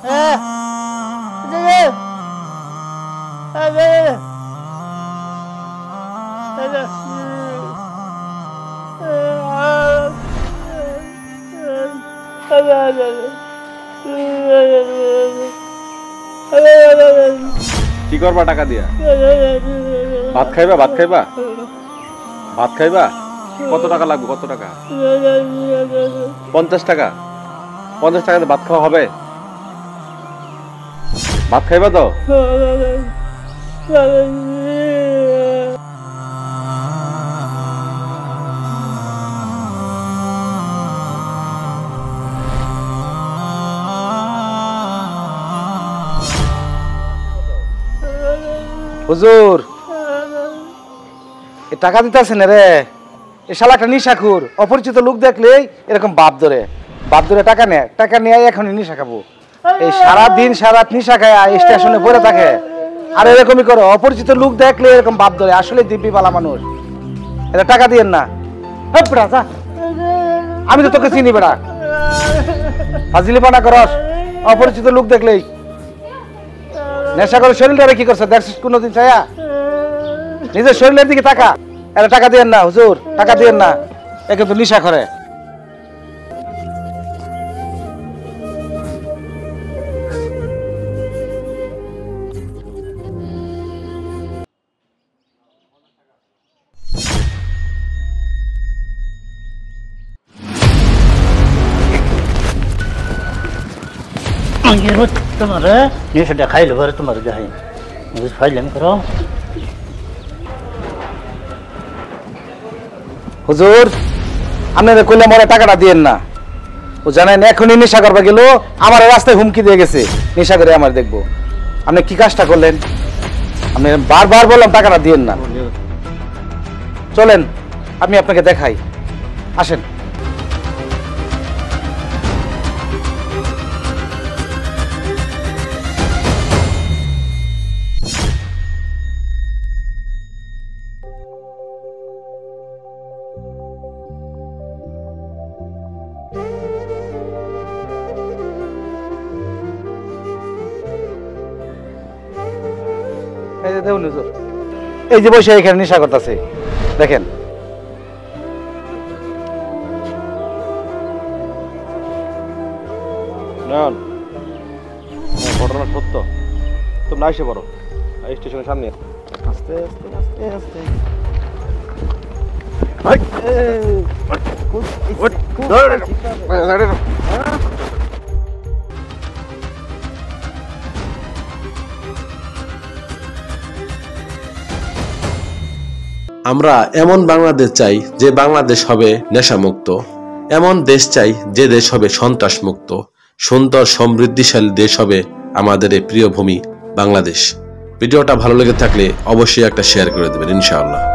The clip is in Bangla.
কি করবা টাকা দিয়া? ভাত খাইবা? ভাত খাইবা? ভাত খাইবা? কত টাকা লাগবে? কত টাকা? 50 টাকা। 50 টাকাতে ভাত খাওয়া হবে? ভাত খাইবা তো? হুজুর, এ টাকা দিতেছেন রে? এ শালাটা নিশাখুর, অপরিচিত লোক দেখলেই এরকম বাপ ধরে টাকা নেয়। টাকা নিয়ে এখন নিশা খাবো। এই সারাদিন সারাত নিশা খায় স্টেশনে পড়ে থাকে, আর এরকমই করো। অপরিচিত লোক দেখলে এরকম বাপ ধরে। আসলে দিব্যি পালা মানুষ। এটা টাকা দিয়েন না। আমি তো তোকে চিনি বেড়া, ফাজিলি পানা করস। অপরিচিত লোক দেখলেই নেশা করে শরীরটা কি করছে দেখছিস কোনোদিন? চায়া নিজের শরীরের দিকে টাকা। এটা টাকা দিয়েন না হুজুর, টাকা দিয়েন না। এ কিন্তু নিশা করে। तुम्हारे ये से खाई लो तुम्हारे जाए फाइल करो। হুজুর, আপনাদের কইলে মরে টাকাটা দিয়েন না। ও জানেন এখনই নেশা করবে গেল, আমার রাস্তায় হুমকি দিয়ে গেছে নেশা করে আমার দেখবো। আপনি কি কাজটা করলেন? আমি বারবার বললাম টাকাটা দিয়েন না। চলেন আমি আপনাকে দেখাই, আসেন। এই যে বসে এখানে নেশা করতেছে দেখেন। ঘটনা সত্য, তোমরা এসে পড়ো স্টেশনের সামনে। আস্তে আস্তে আস্তে আস্তে আমরা এমন বাংলাদেশ চাই যে বাংলাদেশ হবে নেশামুক্ত, এমন দেশ চাই যে দেশ হবে সন্ত্রাস মুক্ত, সুন্দর সমৃদ্ধিশালী দেশ হবে আমাদের এই প্রিয় ভূমি বাংলাদেশ। ভিডিওটা ভালো লেগে থাকলে অবশ্যই একটা শেয়ার করে দেবেন ইনশাআল্লাহ।